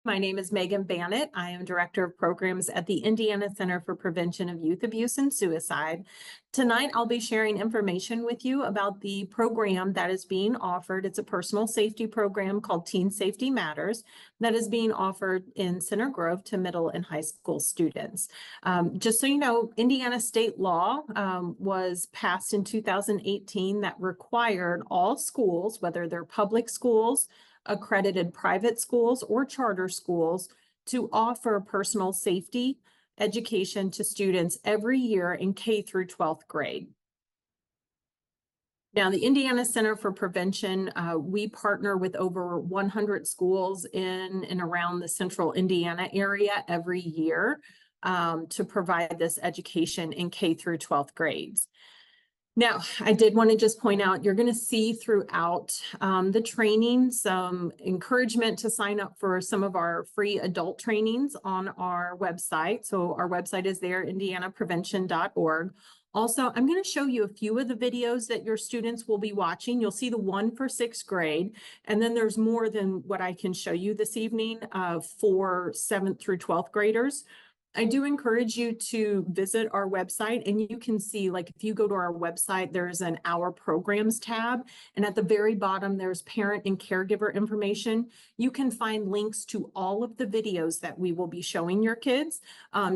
My name is Megan Bannett. I am Director of Programs at the Indiana Center for Prevention of Youth Abuse and Suicide. Tonight, I'll be sharing information with you about the program that is being offered. It's a personal safety program called Teen Safety Matters that is being offered in Center Grove to middle and high school students. Just so you know, Indiana state law was passed in 2018 that required all schools, whether they're public schools, accredited private schools, or charter schools, to offer personal safety education to students every year in K through 12th grade. Now, the Indiana Center for Prevention, we partner with over 100 schools in and around the central Indiana area every year to provide this education in K through 12th grades. Now, I did want to just point out, you're going to see throughout the training some encouragement to sign up for some of our free adult trainings on our website. So our website is there, indianaprevention.org. Also, I'm going to show you a few of the videos that your students will be watching. You'll see the one for 6th grade, and then there's more than what I can show you this evening for 7th through 12th graders. I do encourage you to visit our website, and you can see, like, if you go to our website, there's an Our Programs tab, and at the very bottom, there's parent and caregiver information. You can find links to all of the videos that we will be showing your kids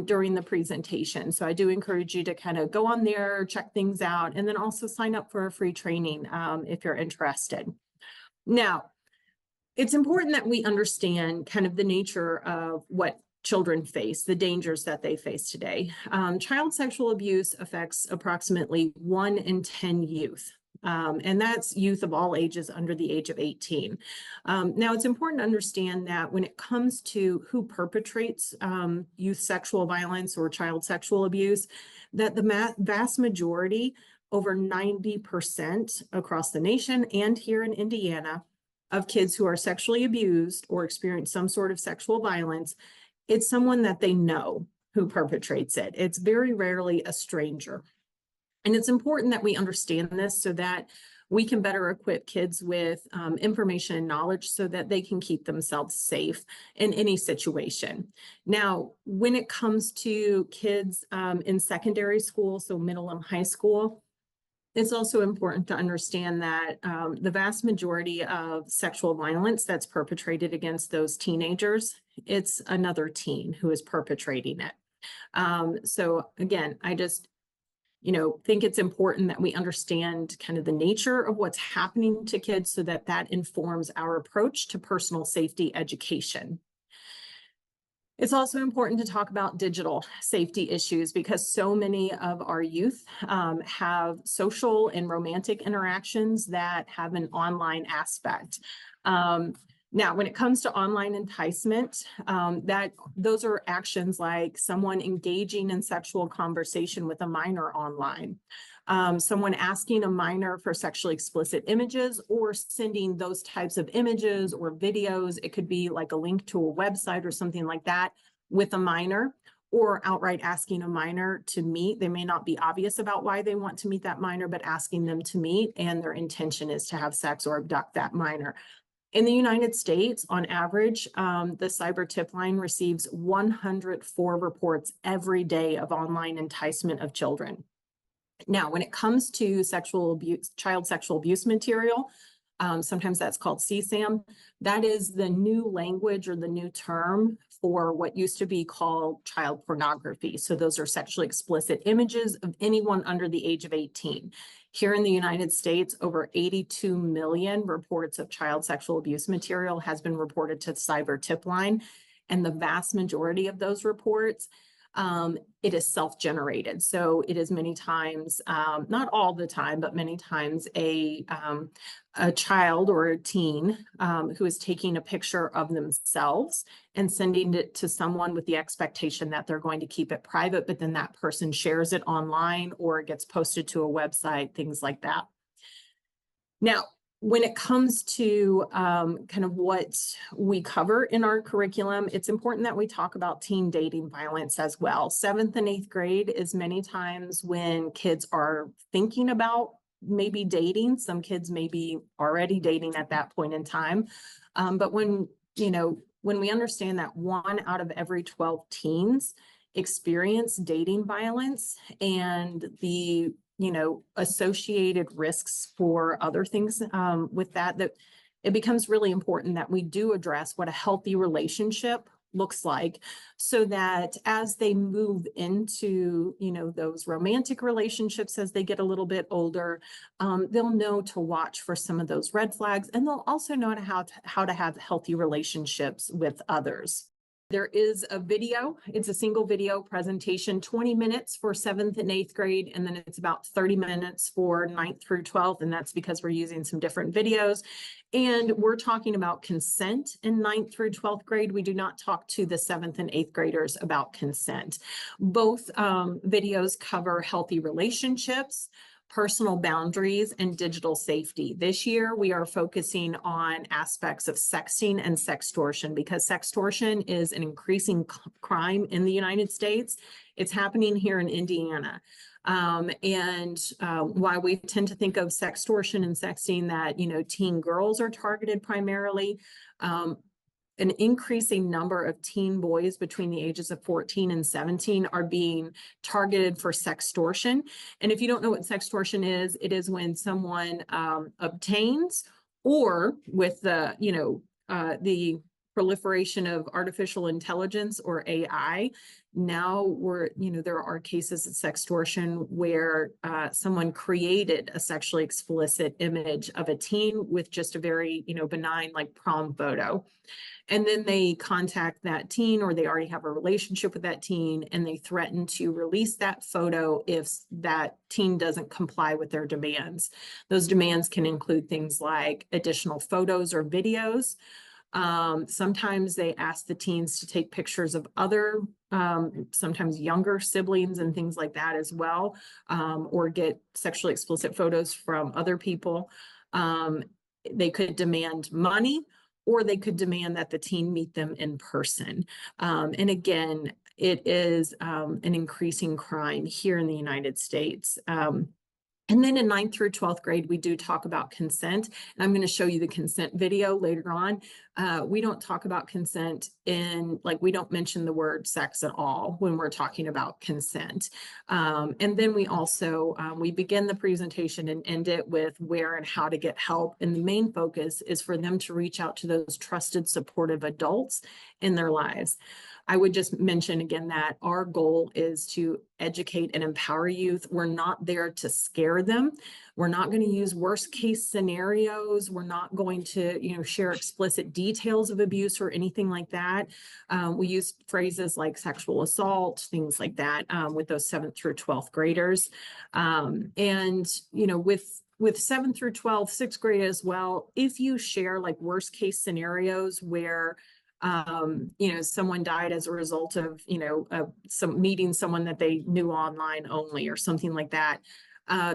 during the presentation. So I do encourage you to kind of go on there, check things out, and then also sign up for a free training if you're interested. Now, it's important that we understand kind of the nature of what children face, the dangers that they face today. Child sexual abuse affects approximately 1 in 10 youth. And that's youth of all ages under the age of 18. Now, it's important to understand that when it comes to who perpetrates youth sexual violence or child sexual abuse, that the vast majority, over 90% across the nation and here in Indiana, of kids who are sexually abused or experience some sort of sexual violence, it's someone that they know who perpetrates it. It's very rarely a stranger. And it's important that we understand this so that we can better equip kids with information and knowledge so that they can keep themselves safe in any situation. Now, when it comes to kids in secondary school, so middle and high school, it's also important to understand that the vast majority of sexual violence that's perpetrated against those teenagers, it's another teen who is perpetrating it. So again, I just, think it's important that we understand kind of the nature of what's happening to kids so that that informs our approach to personal safety education. It's also important to talk about digital safety issues because so many of our youth have social and romantic interactions that have an online aspect. Now, when it comes to online enticement, those are actions like someone engaging in sexual conversation with a minor online, someone asking a minor for sexually explicit images or sending those types of images or videos. It could be like a link to a website or something like that with a minor, or outright asking a minor to meet. They may not be obvious about why they want to meet that minor, but asking them to meet, and their intention is to have sex or abduct that minor. In the United States, on average, the cyber tip line receives 104 reports every day of online enticement of children. Now, when it comes to sexual abuse, child sexual abuse material, sometimes that's called CSAM. That is the new language or the new term for what used to be called child pornography. So those are sexually explicit images of anyone under the age of 18. Here in the United States, over 82 million reports of child sexual abuse material has been reported to the cyber tip line. And the vast majority of those reports, it is self-generated. So it is many times, not all the time, but many times a child or a teen who is taking a picture of themselves and sending it to someone with the expectation that they're going to keep it private, but then that person shares it online or it gets posted to a website, things like that. Now, when it comes to kind of what we cover in our curriculum, it's important that we talk about teen dating violence as well. 7th and 8th grade is many times when kids are thinking about maybe dating. Some kids may be already dating at that point in time. But when when we understand that 1 out of every 12 teens experience dating violence and the, associated risks for other things with that, that it becomes really important that we do address what a healthy relationship looks like, so that as they move into, those romantic relationships as they get a little bit older, they'll know to watch for some of those red flags, and they'll also know how to have healthy relationships with others. There is a video. It's a single video presentation, 20 minutes for 7th and 8th grade, and then it's about 30 minutes for 9th through 12th, and that's because we're using some different videos. And we're talking about consent in 9th through 12th grade. We do not talk to the 7th and 8th graders about consent. Both videos cover healthy relationships, personal boundaries, and digital safety. This year, we are focusing on aspects of sexting and sextortion, because sextortion is an increasing crime in the United States. It's happening here in Indiana. Why we tend to think of sextortion and sexting, that, teen girls are targeted primarily. An increasing number of teen boys between the ages of 14 and 17 are being targeted for sextortion. And if you don't know what sextortion is, it is when someone obtains, or with the, the proliferation of artificial intelligence or AI, now there are cases of sextortion where someone created a sexually explicit image of a teen with just a very, benign, like, prom photo. And then they contact that teen, or they already have a relationship with that teen, and they threaten to release that photo if that teen doesn't comply with their demands. Those demands can include things like additional photos or videos. Sometimes they ask the teens to take pictures of other, sometimes younger siblings and things like that as well, or get sexually explicit photos from other people. They could demand money, or they could demand that the teen meet them in person. And again, it is an increasing crime here in the United States. And then in 9th through 12th grade, we do talk about consent. And I'm going to show you the consent video later on. We don't talk about consent we don't mention the word sex at all when we're talking about consent. And then we also, we begin the presentation and end it with where and how to get help. And the main focus is for them to reach out to those trusted, supportive adults in their lives. I would just mention again that our goal is to educate and empower youth. We're not there to scare them. We're not going to use worst case scenarios. We're not going to, share explicit details of abuse or anything like that. We use phrases like sexual assault, things like that, with those 7th through 12th graders. With 7th through 12th, 6th grade as well, if you share like worst case scenarios where someone died as a result of, meeting someone that they knew online only or something like that,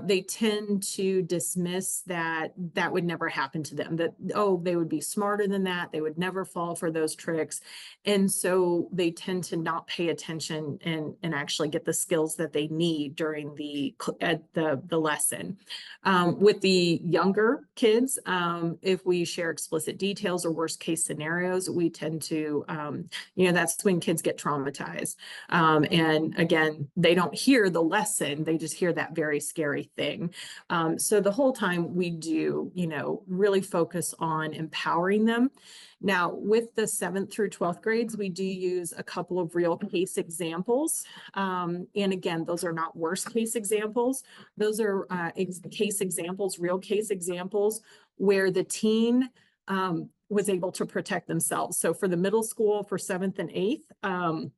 they tend to dismiss that would never happen to them, that, oh, they would be smarter than that. They would never fall for those tricks. And so they tend to not pay attention and actually get the skills that they need during the lesson. With the younger kids, if we share explicit details or worst case scenarios, we tend to, that's when kids get traumatized. And again, they don't hear the lesson, they just hear that very scary thing. So the whole time we do, really focus on empowering them. Now, with the 7th through 12th grades, we do use a couple of real case examples. And again, those are not worst case examples. Those are case examples, real case examples, where the teen was able to protect themselves. So for the middle school, for 7th and 8th,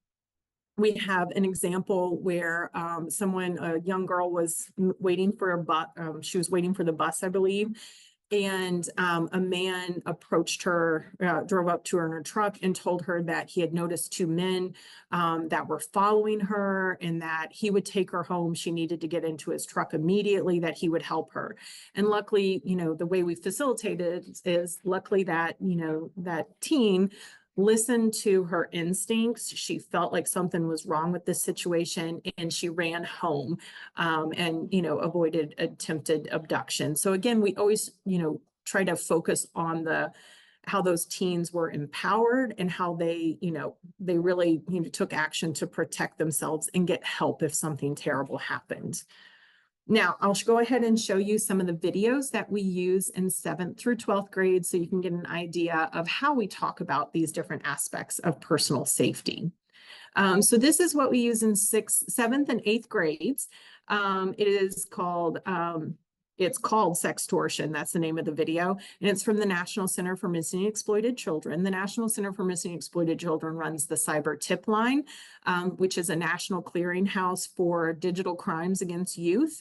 we have an example where a young girl was waiting for a bus. She was waiting for the bus, I believe. And a man approached her, drove up to her in her truck and told her that he had noticed 2 men that were following her, and that he would take her home. She needed to get into his truck immediately, that he would help her. And luckily, the way we facilitated is luckily that, that teen listened to her instincts. She felt like something was wrong with this situation, and she ran home and, avoided attempted abduction. So again, we always, try to focus on the how those teens were empowered and how they, they really, took action to protect themselves and get help if something terrible happened. Now, I'll go ahead and show you some of the videos that we use in 7th through 12th grade so you can get an idea of how we talk about these different aspects of personal safety. So this is what we use in 6th, 7th, and 8th grades. It's called Sextortion. That's the name of the video. And it's from the National Center for Missing and Exploited Children. The National Center for Missing and Exploited Children runs the Cyber Tip Line, which is a national clearinghouse for digital crimes against youth.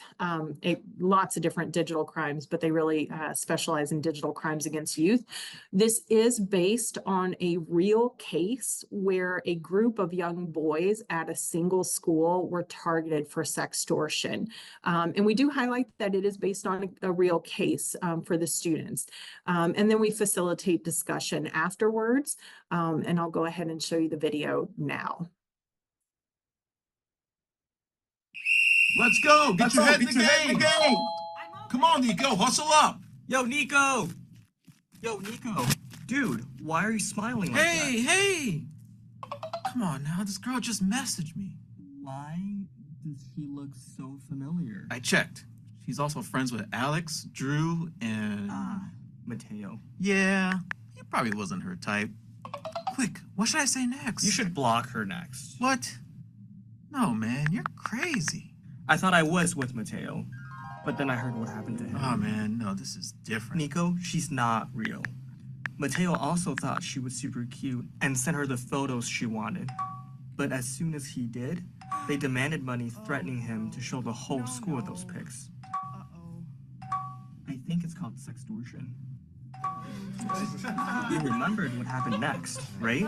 Lots of different digital crimes, but they really specialize in digital crimes against youth. This is based on a real case where a group of young boys at a single school were targeted for sextortion. And we do highlight that it is based on a real case for the students. And then we facilitate discussion afterwards. And I'll go ahead and show you the video now. Let's go. Get your head in the game. Come on, Nico. Hustle up. Yo, Nico. Dude, why are you smiling like that? Hey. Come on now. This girl just messaged me. Why does she look so familiar? I checked. She's also friends with Alex, Drew, and... Mateo. Yeah, he probably wasn't her type. Quick, what should I say next? You should block her next. What? No, man, you're crazy. I thought I was with Mateo, but then I heard what happened to him. Oh, man, no, this is different. Nico, she's not real. Mateo also thought she was super cute and sent her the photos she wanted. But as soon as he did, they demanded money, threatening him to show the whole school those pics. I think it's called sextortion. You remembered what happened next, right?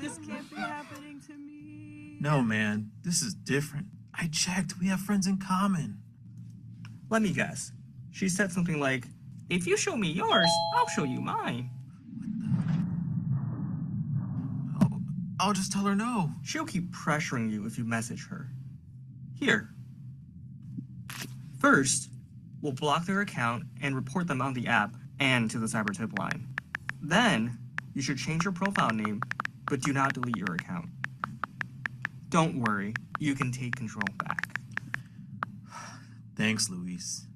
This can't be happening to me. No, man, this is different. I checked. We have friends in common. Let me guess. She said something like, if you show me yours, I'll show you mine. Oh, I'll just tell her no. She'll keep pressuring you if you message her. Here. First, we'll block their account and report them on the app and to the cyber tip line. Then, you should change your profile name, but do not delete your account. Don't worry, you can take control back. Thanks, Luis.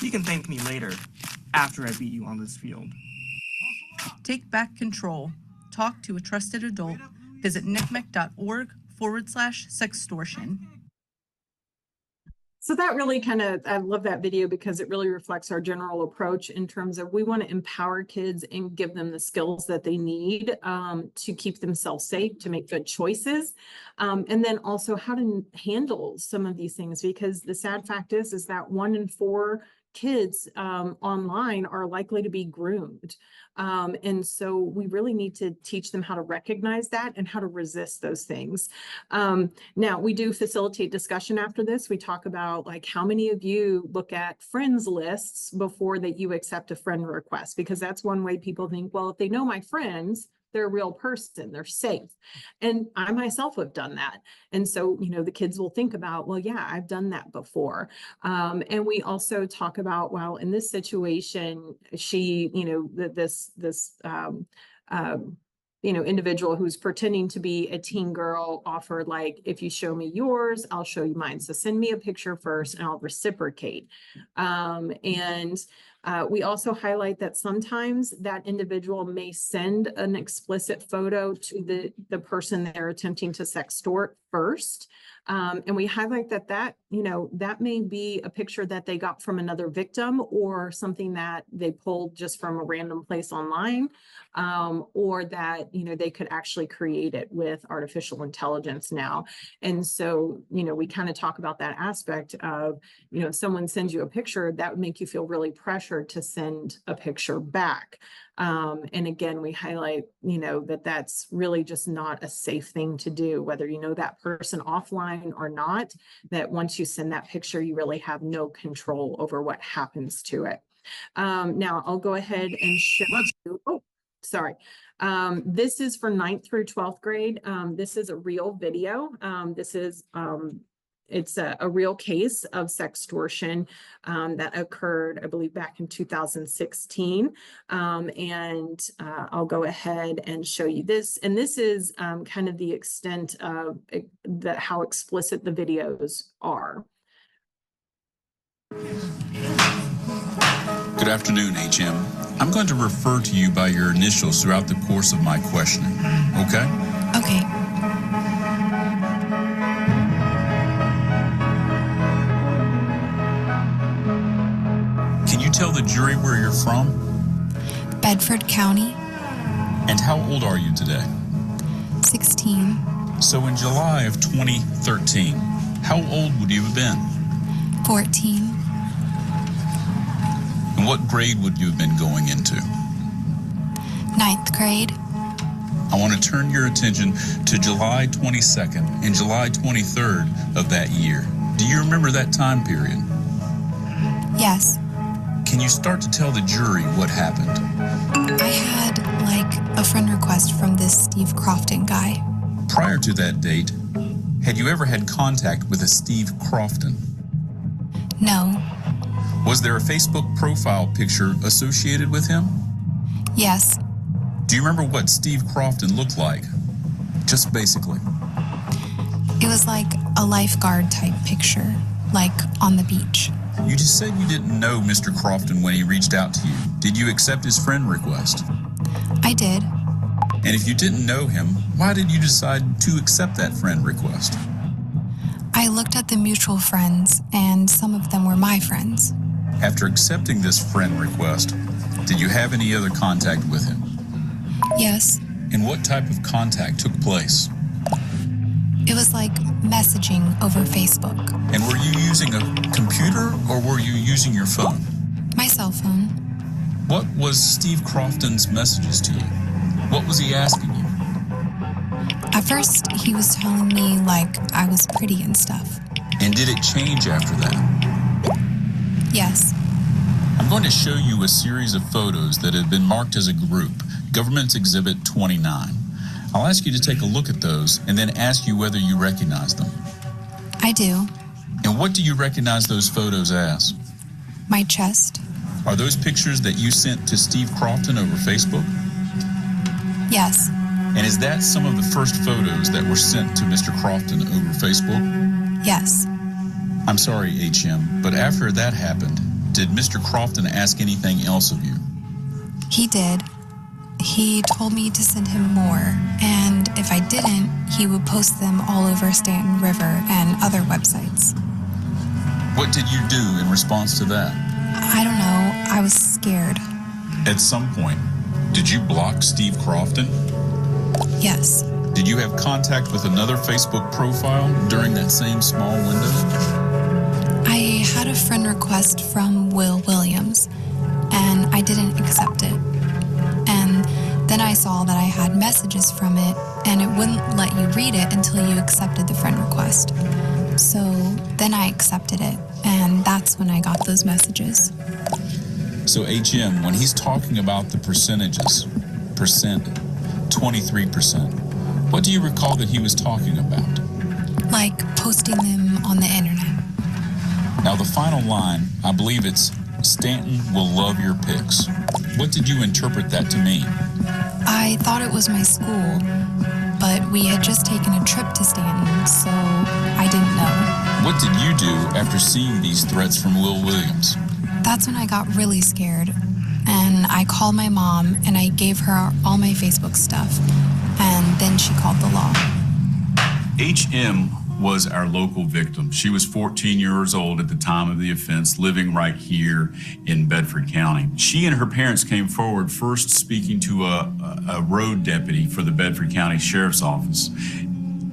You can thank me later, after I beat you on this field. Take back control. Talk to a trusted adult. Visit ncmec.org/sextortion. So that really I love that video because it really reflects our general approach in terms of we want to empower kids and give them the skills that they need to keep themselves safe, to make good choices. And then also how to handle some of these things, because the sad fact is that 1 in 4 kids online are likely to be groomed. And so we really need to teach them how to recognize that and how to resist those things. Now, we do facilitate discussion after this. We talk about like how many of you look at friends lists before that you accept a friend request, because that's one way people think, well, if they know my friends, they're a real person, they're safe. And I myself have done that. And so, the kids will think about, well, yeah, I've done that before. And we also talk about, well, in this situation, she, individual who's pretending to be a teen girl offered, like, if you show me yours, I'll show you mine. So send me a picture first and I'll reciprocate. We also highlight that sometimes that individual may send an explicit photo to the person they're attempting to sextort first. And we highlight that may be a picture that they got from another victim or something that they pulled just from a random place online, or that, they could actually create it with artificial intelligence now. And so, we kind of talk about that aspect of, if someone sends you a picture, that would make you feel really pressured to send a picture back. And again, we highlight, that's really just not a safe thing to do, whether you know that person offline or not, that once you send that picture, you really have no control over what happens to it. Now I'll go ahead and show you, this is for 9th through 12th grade. This is a real video. This is it's a real case of sextortion that occurred, I believe, back in 2016. I'll go ahead and show you this. And this is kind of the extent of how explicit the videos are. Good afternoon, HM. I'm going to refer to you by your initials throughout the course of my questioning, okay? Okay. Can you tell the jury where you're from? Bedford County, And how old are you today? 16, So in July of 2013, how old would you have been? 14, And what grade would you have been going into? 9th grade, I want to turn your attention to July 22nd and July 23rd of that year. Do you remember that time period? yes. Can you start to tell the jury what happened? I had, a friend request from this Steve Crofton guy. Prior to that date, had you ever had contact with a Steve Crofton? No, Was there a Facebook profile picture associated with him? yes. Do you remember what Steve Crofton looked like? Just basically. It was like a lifeguard type picture, on the beach. You just said you didn't know Mr. Crofton when he reached out to you. Did you accept his friend request? I did. And if you didn't know him, why did you decide to accept that friend request? I looked at the mutual friends, and some of them were my friends. After accepting this friend request, did you have any other contact with him? Yes, And what type of contact took place? it was like messaging over Facebook. And were you using a computer or were you using your phone? My cell phone. What was Steve Crofton's messages to you? What was he asking you? At first, he was telling me, I was pretty and stuff. And did it change after that? Yes, I'm going to show you a series of photos that have been marked as a group, Government's Exhibit 29. I'll ask you to take a look at those and then ask you whether you recognize them. I do. And what do you recognize those photos as? My chest. Are those pictures that you sent to Steve Crofton over Facebook? Yes, And is that some of the first photos that were sent to Mr. Crofton over Facebook? yes. I'm sorry, HM, but after that happened, did Mr. Crofton ask anything else of you? He did. He told me to send him more, and if I didn't, he would post them all over Stanton River and other websites. What did you do in response to that? I don't know. I was scared. At some point, did you block Steve Crofton? Yes. Did you have contact with another Facebook profile during that same small window? I had a friend request from Will Williams, and I didn't accept it. And then I saw that I had messages from it, and it wouldn't let you read it until you accepted the friend request. So then I accepted it, and that's when I got those messages. So HM, when he's talking about the percentages, 23%, what do you recall that he was talking about? Like posting them on the internet. Now the final line, I believe it's, Stanton will love your pics. What did you interpret that to mean? I thought it was my school, but we had just taken a trip to Stanton, so I didn't know. What did you do after seeing these threats from Will Williams? That's when I got really scared, and I called my mom, and I gave her all my Facebook stuff, and then she called the law. HM was our local victim. She was 14 years old at the time of the offense, living right here in Bedford County. She and her parents came forward first speaking to a road deputy for the Bedford County Sheriff's Office,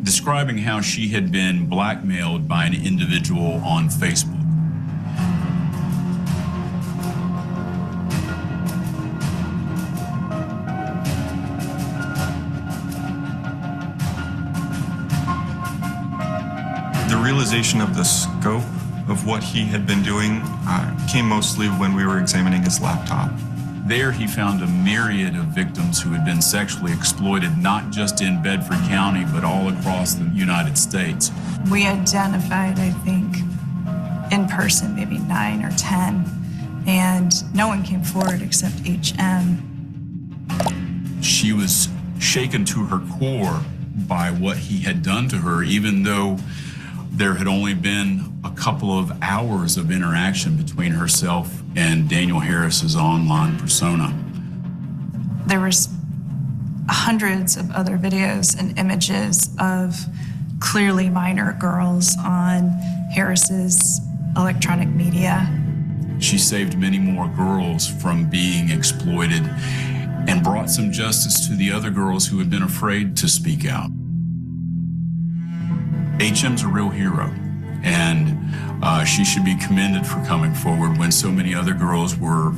describing how she had been blackmailed by an individual on Facebook. The realization of the scope of what he had been doing came mostly when we were examining his laptop. There he found a myriad of victims who had been sexually exploited, not just in Bedford County, but all across the United States. We identified, I think, in person, maybe 9 or 10, and no one came forward except HM. She was shaken to her core by what he had done to her, even though there had only been a couple of hours of interaction between herself and Daniel Harris's online persona. There was hundreds of other videos and images of clearly minor girls on Harris's electronic media. She saved many more girls from being exploited and brought some justice to the other girls who had been afraid to speak out. HM's a real hero, and she should be commended for coming forward when so many other girls were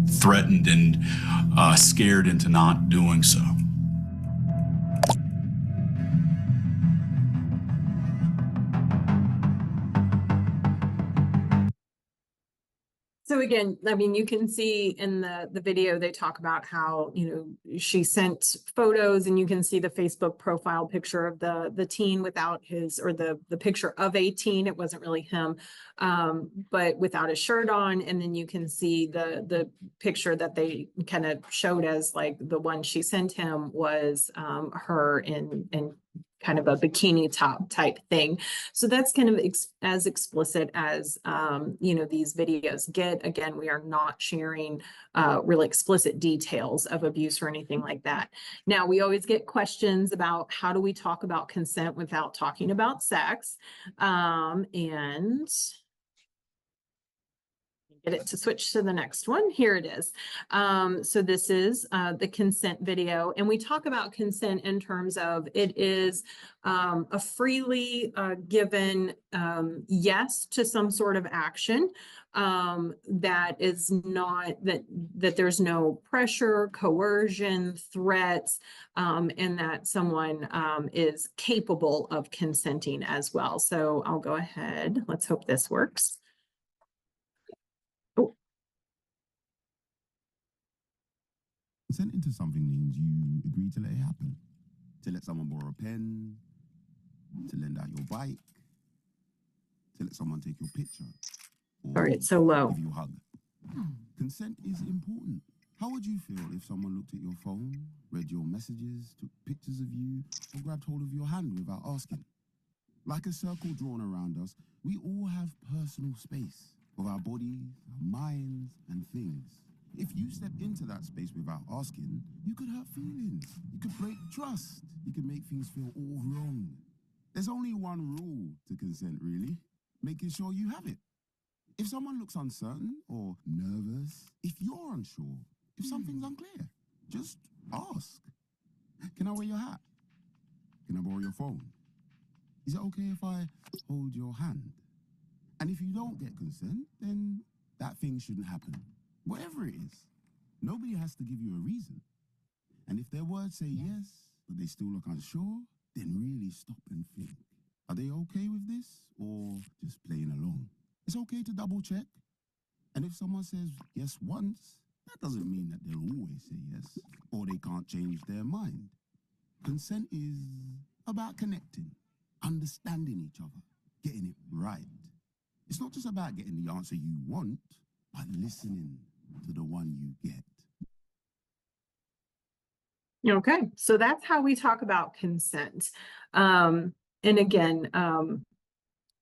threatened and scared into not doing so. So again, I mean, you can see in the video, they talk about how, you know, she sent photos, and you can see the Facebook profile picture of the teen without his, or the picture of a teen. It wasn't really him, but without a shirt on. And then you can see the picture that they kind of showed as like the one she sent him was her in kind of a bikini top type thing. So that's kind of as explicit as, you know, these videos get. Again, we are not sharing really explicit details of abuse or anything like that. Now, we always get questions about how do we talk about consent without talking about sex? And get it to switch to the next one. Here it is. So this is the consent video, and we talk about consent in terms of it is a freely given yes to some sort of action that is not that there's no pressure, coercion, threats, and that someone is capable of consenting as well. So I'll go ahead. Let's hope this works. Consenting to something means you agree to let it happen. To let someone borrow a pen, to lend out your bike, to let someone take your picture. Sorry, it's so low. Give you a hug. Consent is important. How would you feel if someone looked at your phone, read your messages, took pictures of you, or grabbed hold of your hand without asking? Like a circle drawn around us, we all have personal space of our bodies, our minds, and things. If you step into that space without asking, you could hurt feelings. You could break trust. You could make things feel all wrong. There's only one rule to consent, really. Making sure you have it. If someone looks uncertain or nervous, if you're unsure, if something's unclear, just ask. Can I wear your hat? Can I borrow your phone? Is it okay if I hold your hand? And if you don't get consent, then that thing shouldn't happen. Whatever it is, nobody has to give you a reason. And if their words say yes, but they still look unsure, then really stop and think. Are they okay with this, or just playing along? It's okay to double check. And if someone says yes once, that doesn't mean that they'll always say yes, or they can't change their mind. Consent is about connecting, understanding each other, getting it right. It's not just about getting the answer you want, but listening to the one you get. Okay, so that's how we talk about consent. And again,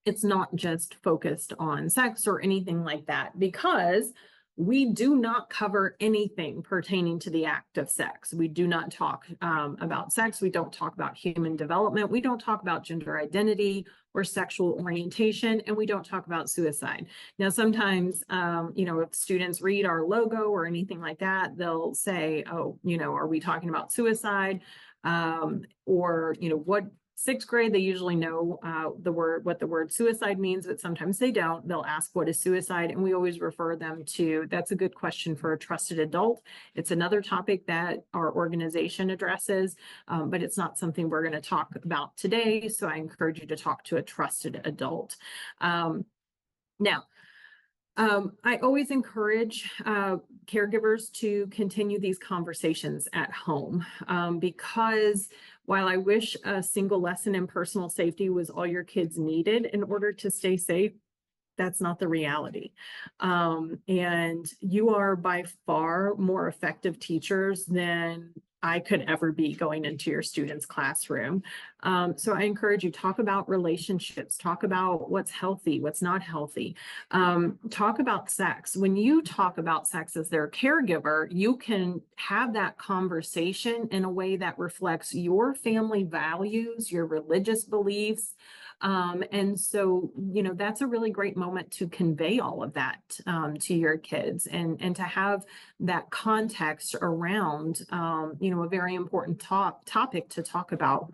it's not just focused on sex or anything like that, because we do not cover anything pertaining to the act of sex. We do not talk about sex. We don't talk about human development. We don't talk about gender identity or sexual orientation, and we don't talk about suicide. Now, sometimes, you know, if students read our logo or anything like that, they'll say, oh, you know, are we talking about suicide? Or, you know, what sixth grade, they usually know what the word suicide means, but sometimes they don't. They'll ask, what is suicide? And we always refer them to, that's a good question for a trusted adult. It's another topic that our organization addresses, but it's not something we're going to talk about today. So I encourage you to talk to a trusted adult. Now, I always encourage caregivers to continue these conversations at home, because while I wish a single lesson in personal safety was all your kids needed in order to stay safe, that's not the reality. And you are by far more effective teachers than I could ever be going into your students' classroom. So I encourage you, talk about relationships, talk about what's healthy, what's not healthy. Talk about sex. When you talk about sex as their caregiver, you can have that conversation in a way that reflects your family values, your religious beliefs. And so, that's a really great moment to convey all of that to your kids, and to have that context around, a very important topic to talk about,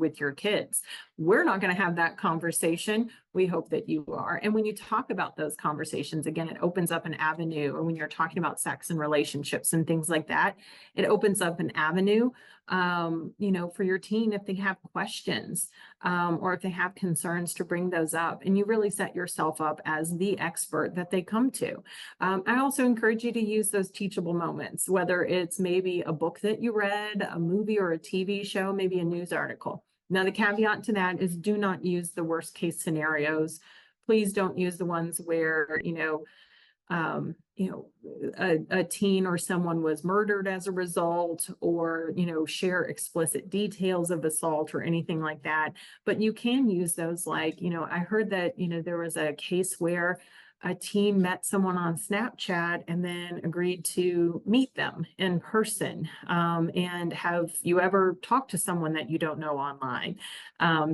with your kids. We're not going to have that conversation. We hope that you are. And when you talk about those conversations, again, it opens up an avenue. Or when you're talking about sex and relationships and things like that, it opens up an avenue, for your teen if they have questions, or if they have concerns, to bring those up. And you really set yourself up as the expert that they come to. I also encourage you to use those teachable moments, whether it's maybe a book that you read, a movie or a TV show, maybe a news article. Now, the caveat to that is, do not use the worst case scenarios. Please don't use the ones where, a teen or someone was murdered as a result, or, share explicit details of assault or anything like that. But you can use those, like, I heard that, there was a case where a teen met someone on Snapchat and then agreed to meet them in person. And have you ever talked to someone that you don't know online?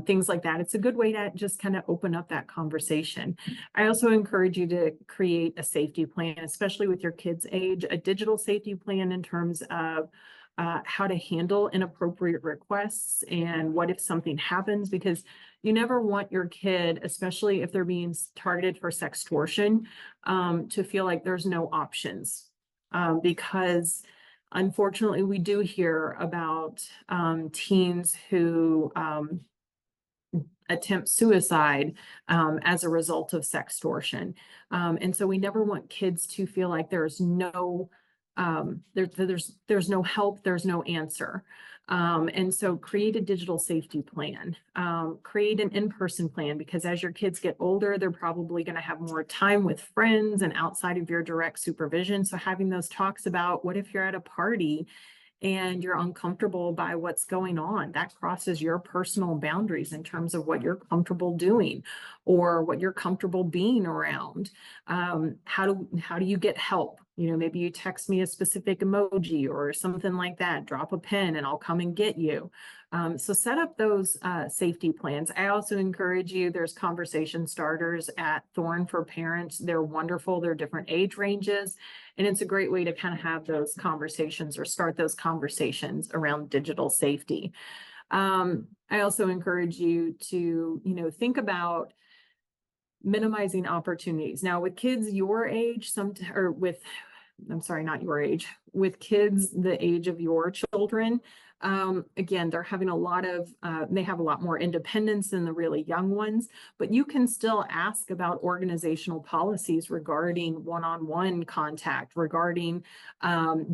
Things like that. It's a good way to just kind of open up that conversation. I also encourage you to create a safety plan, especially with your kids' age, a digital safety plan in terms of how to handle inappropriate requests and what if something happens, because you never want your kid, especially if they're being targeted for sextortion, to feel like there's no options, because unfortunately we do hear about teens who attempt suicide as a result of sextortion. And so we never want kids to feel like there's no there's no help, there's no answer. And so create a digital safety plan, create an in-person plan, because as your kids get older, they're probably going to have more time with friends and outside of your direct supervision. So having those talks about, what if you're at a party and you're uncomfortable by what's going on? That crosses your personal boundaries in terms of what you're comfortable doing or what you're comfortable being around. How do you get help? Maybe you text me a specific emoji or something like that, drop a pin and I'll come and get you. So set up those safety plans. I also encourage you, there's conversation starters at Thorn for parents. They're wonderful. They're different age ranges. And it's a great way to kind of have those conversations or start those conversations around digital safety. I also encourage you to, think about minimizing opportunities. Now, with kids your age, not your age, with kids the age of your children, again, they're having they have a lot more independence than the really young ones, but you can still ask about organizational policies regarding one-on-one contact, regarding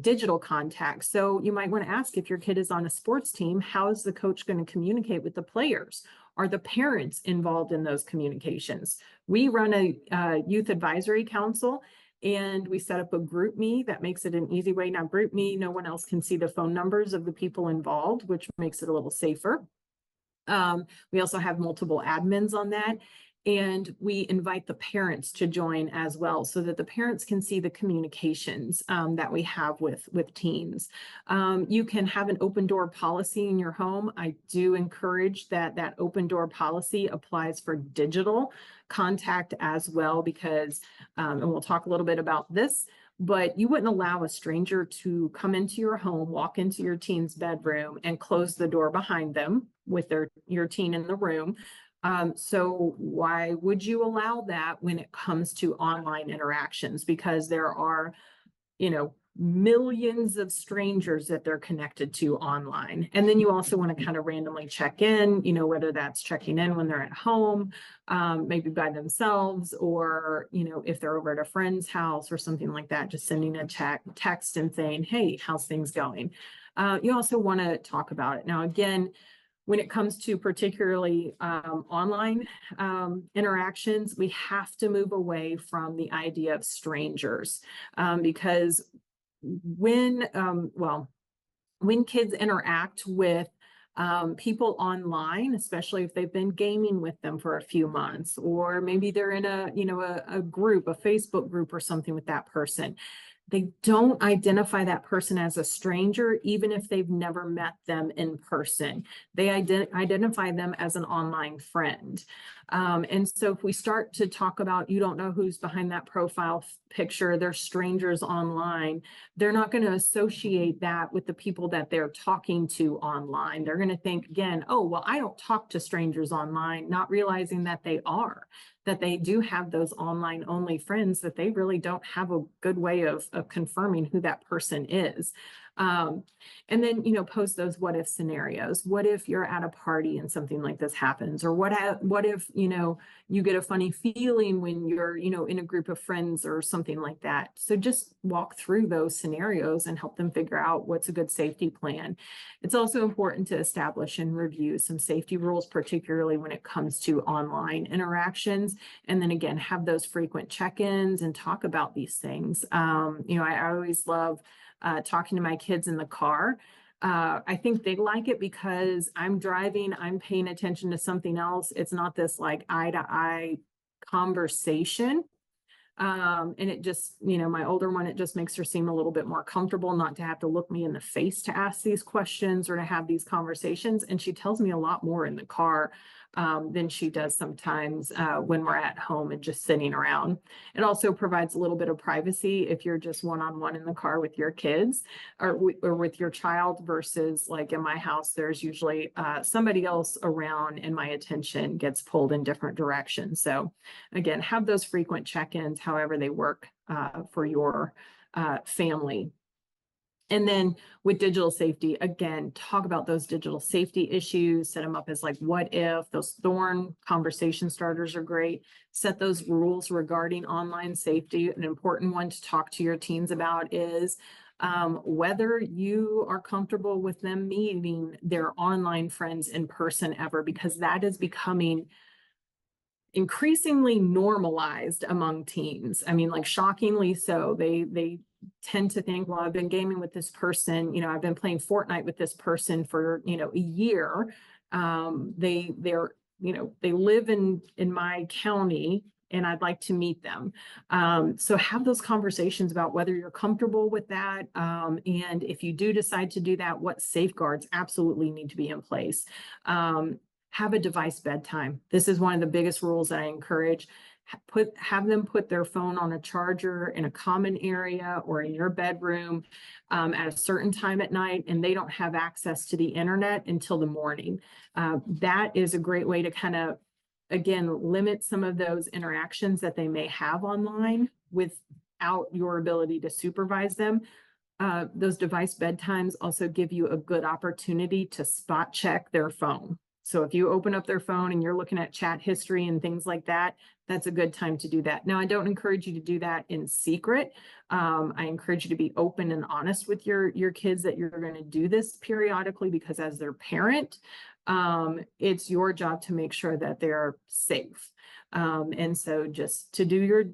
digital contact. So you might want to ask, if your kid is on a sports team, how is the coach going to communicate with the players? Are the parents involved in those communications? We run a youth advisory council, and we set up a group me that makes it an easy way. Now, group me, no one else can see the phone numbers of the people involved, which makes it a little safer. We also have multiple admins on that. And we invite the parents to join as well, so that the parents can see the communications that we have with teens. You can have an open door policy in your home. I do encourage that open door policy applies for digital contact as well, because, and we'll talk a little bit about this, but you wouldn't allow a stranger to come into your home, walk into your teen's bedroom and close the door behind them with your teen in the room. So why would you allow that when it comes to online interactions? Because there are, millions of strangers that they're connected to online. And then you also want to kind of randomly check in, you know, whether that's checking in when they're at home, maybe by themselves, or, you know, if they're over at a friend's house or something like that, just sending a text and saying, hey, how's things going? You also want to talk about it. Now, again, when it comes to particularly online interactions, we have to move away from the idea of strangers, because when kids interact with people online, especially if they've been gaming with them for a few months, or maybe they're in a group, a Facebook group or something with that person, they don't identify that person as a stranger, even if they've never met them in person. They identify them as an online friend. And so if we start to talk about, you don't know who's behind that profile picture, they're strangers online, they're not going to associate that with the people that they're talking to online. They're going to think again, oh, well, I don't talk to strangers online, not realizing that they do have those online only friends, that they really don't have a good way of confirming who that person is. And then, you know, pose those what if scenarios. What if you're at a party and something like this happens? Or what if, you know, you get a funny feeling when you're, you know, in a group of friends or something like that. So just walk through those scenarios and help them figure out what's a good safety plan. It's also important to establish and review some safety rules, particularly when it comes to online interactions. And then again, have those frequent check-ins and talk about these things. You know, I always love talking to my kids in the car. I think they like it because I'm driving, I'm paying attention to something else. It's not this like eye to eye conversation. And it just, you know, my older one, it just makes her seem a little bit more comfortable not to have to look me in the face to ask these questions or to have these conversations. And she tells me a lot more in the car than she does sometimes when we're at home and just sitting around. It also provides a little bit of privacy if you're just one-on-one in the car with your kids or with your child, versus like in my house, there's usually somebody else around and my attention gets pulled in different directions. So again, have those frequent check-ins, however they work for your family. And then with digital safety, again, talk about those digital safety issues, set them up as like, what if, those thorn conversation starters are great. Set those rules regarding online safety. An important one to talk to your teens about is whether you are comfortable with them meeting their online friends in person ever, because that is becoming increasingly normalized among teens. I mean, like shockingly so. They tend to think, well, I've been gaming with this person, you know, I've been playing Fortnite with this person for, you know, a year. They're, you know, they live in my county and I'd like to meet them. So have those conversations about whether you're comfortable with that. And if you do decide to do that, what safeguards absolutely need to be in place. Have a device bedtime. This is one of the biggest rules that I encourage. Have them put their phone on a charger in a common area or in your bedroom at a certain time at night, and they don't have access to the internet until the morning. That is a great way to kind of, again, limit some of those interactions that they may have online without your ability to supervise them. Those device bedtimes also give you a good opportunity to spot check their phone. So if you open up their phone and you're looking at chat history and things like that, that's a good time to do that. Now, I don't encourage you to do that in secret. I encourage you to be open and honest with your kids that you're going to do this periodically, because as their parent, it's your job to make sure that they're safe. And so just to do your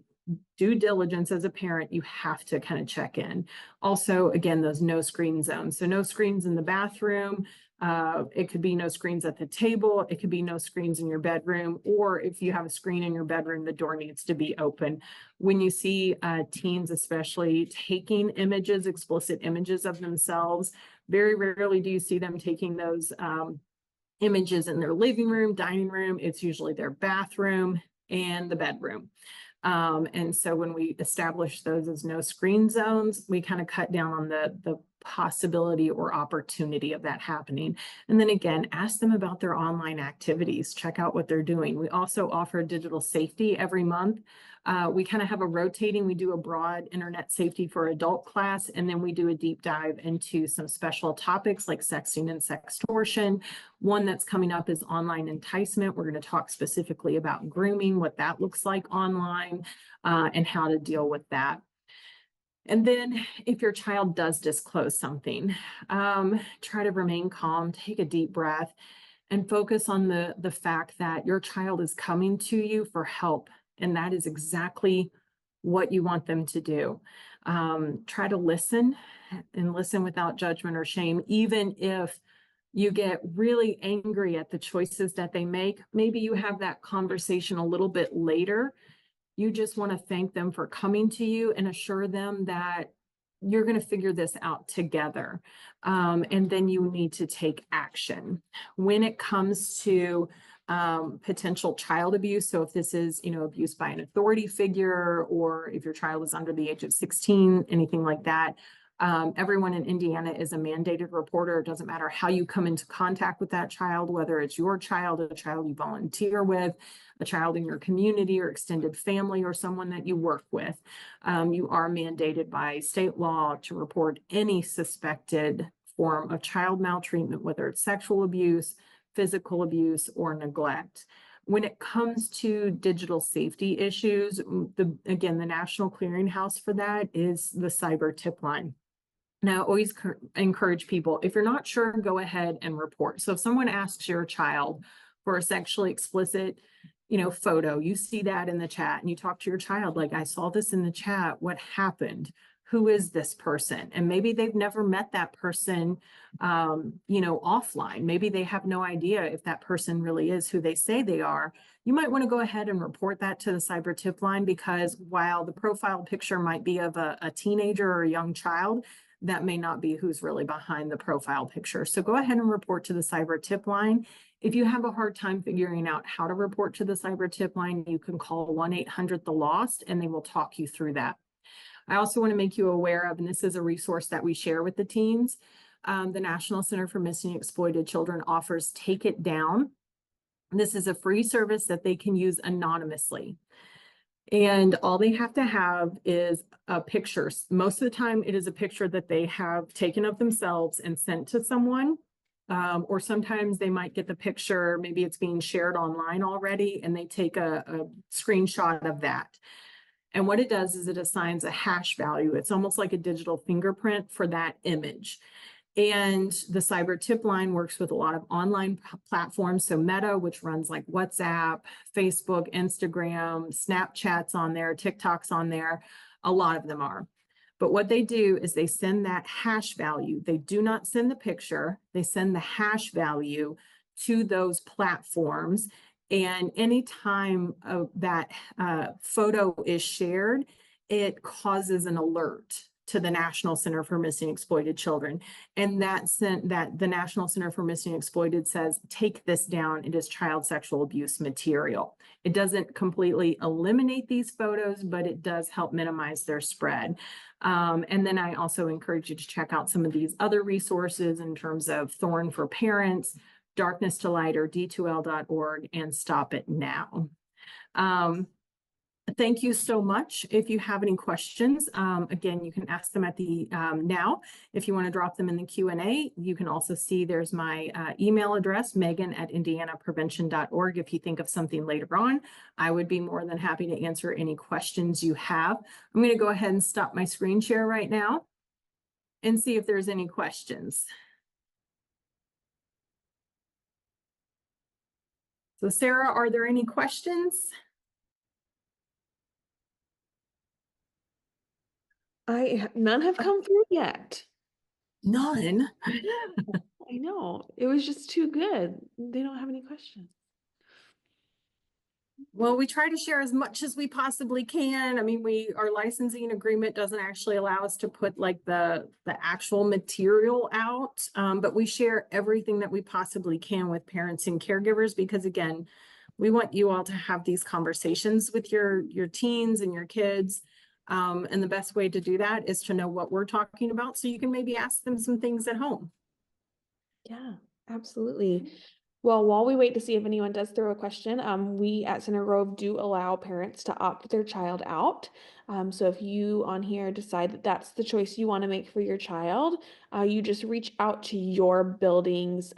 due diligence as a parent, you have to kind of check in. Also, again, those no screen zones. So no screens in the bathroom. It could be no screens at the table. It could be no screens in your bedroom, or if you have a screen in your bedroom, the door needs to be open. When you see teens, especially taking images, explicit images of themselves, very rarely do you see them taking those images in their living room, dining room. It's usually their bathroom and the bedroom. And so when we establish those as no screen zones, we kind of cut down on the possibility or opportunity of that happening. And then again, ask them about their online activities, check out what they're doing. We also offer digital safety every month. We kind of have a rotating, we do a broad internet safety for adult class, and then we do a deep dive into some special topics like sexting and sextortion. One that's coming up is online enticement. We're going to talk specifically about grooming, what that looks like online, and how to deal with that. And then if your child does disclose something, try to remain calm, take a deep breath, and focus on the fact that your child is coming to you for help. And that is exactly what you want them to do. Try to listen and listen without judgment or shame, even if you get really angry at the choices that they make. Maybe you have that conversation a little bit later. You just want to thank them for coming to you and assure them that you're going to figure this out together. And then you need to take action. When it comes to potential child abuse, so if this is, abuse by an authority figure, or if your child is under the age of 16, anything like that, everyone in Indiana is a mandated reporter. It doesn't matter how you come into contact with that child, whether it's your child, a child you volunteer with, a child in your community or extended family, or someone that you work with. You are mandated by state law to report any suspected form of child maltreatment, whether it's sexual abuse, physical abuse, or neglect. When it comes to digital safety issues, again, the National Clearinghouse for that is the cyber tip line. Now, I always encourage people, if you're not sure, go ahead and report. So if someone asks your child for a sexually explicit, photo, you see that in the chat and you talk to your child, like, I saw this in the chat, what happened? Who is this person? And maybe they've never met that person, offline. Maybe they have no idea if that person really is who they say they are. You might want to go ahead and report that to the cyber tip line, because while the profile picture might be of a teenager or a young child, that may not be who's really behind the profile picture. So go ahead and report to the cyber tip line. If you have a hard time figuring out how to report to the cyber tip line, you can call 1-800-THE-LOST and they will talk you through that. I also want to make you aware of, and this is a resource that we share with the teens, the National Center for Missing and Exploited Children offers Take It Down. This is a free service that they can use anonymously. And all they have to have is a picture. Most of the time, it is a picture that they have taken of themselves and sent to someone. Or sometimes they might get the picture, maybe it's being shared online already, and they take a screenshot of that. And what it does is it assigns a hash value. It's almost like a digital fingerprint for that image. And the cyber tip line works with a lot of online platforms. So Meta, which runs like WhatsApp, Facebook, Instagram, Snapchat's on there, TikTok's on there. A lot of them are. But what they do is they send that hash value. They do not send the picture. They send the hash value to those platforms. And anytime that photo is shared, it causes an alert to the National Center for Missing and Exploited Children. And that the National Center for Missing and Exploited says, take this down. It is child sexual abuse material. It doesn't completely eliminate these photos, but it does help minimize their spread. And then I also encourage you to check out some of these other resources in terms of Thorn for Parents, Darkness to Light, or D2L.org, and Stop It Now. Thank you so much. If you have any questions, again, you can ask them at the now. If you want to drop them in the Q&A, you can also see there's my email address, megan@indianaprevention.org. If you think of something later on, I would be more than happy to answer any questions you have. I'm going to go ahead and stop my screen share right now and see if there's any questions. So Sarah, are there any questions? None have come through yet. None. I know. It was just too good. They don't have any questions. Well, we try to share as much as we possibly can. I mean, our licensing agreement doesn't actually allow us to put like the actual material out, but we share everything that we possibly can with parents and caregivers, because again, we want you all to have these conversations with your teens and your kids. And the best way to do that is to know what we're talking about, so you can maybe ask them some things at home. Yeah, absolutely. Well, while we wait to see if anyone does throw a question, we at Center Grove do allow parents to opt their child out. So if you on here decide that that's the choice you want to make for your child, you just reach out to your building's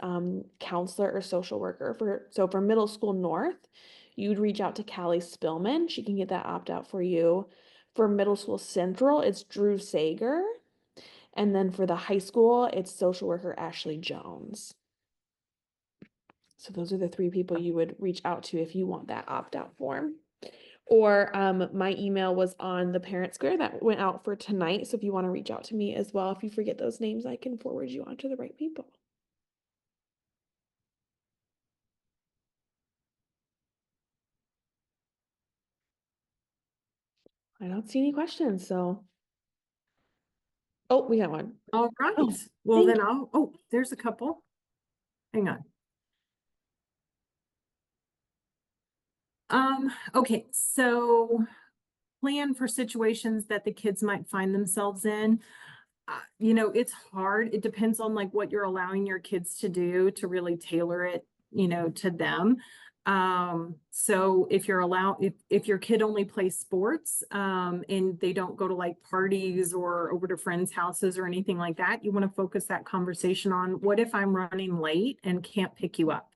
counselor or social worker. For Middle School North, you'd reach out to Callie Spillman. She can get that opt out for you. For Middle School Central, it's Drew Sager. And then for the high school, it's social worker Ashley Jones. So those are the 3 people you would reach out to if you want that opt-out form. Or my email was on the parent square that went out for tonight. So if you want to reach out to me as well, if you forget those names, I can forward you on to the right people. I don't see any questions, so. Oh, we got one. All right. Oh, Well, thank then there's a couple. Hang on. Okay, so plan for situations that the kids might find themselves in. You know, it's hard. It depends on like what you're allowing your kids to do to really tailor it, you know, to them. So if if your kid only plays sports, and they don't go to like parties or over to friends' houses or anything like that, you want to focus that conversation on, what if I'm running late and can't pick you up?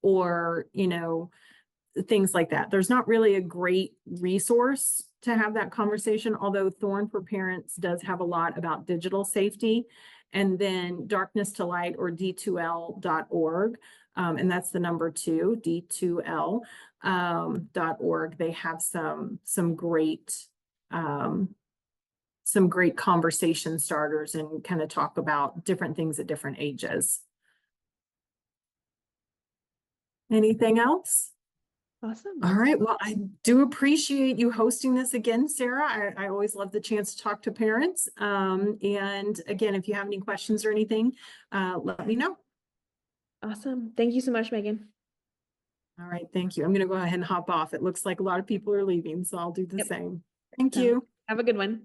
Or, you know, things like that. There's not really a great resource to have that conversation, although Thorn for Parents does have a lot about digital safety. And then Darkness to Light, or D2L.org. And that's the number 2, D2L .org. They have some great conversation starters and kind of talk about different things at different ages. Anything else? Awesome. All right. Well, I do appreciate you hosting this again, Sarah. I always love the chance to talk to parents. And again, if you have any questions or anything, let me know. Awesome. Thank you so much, Megan. All right. Thank you. I'm going to go ahead and hop off. It looks like a lot of people are leaving, so I'll do the Yep. same. Thank So, you. have a good one.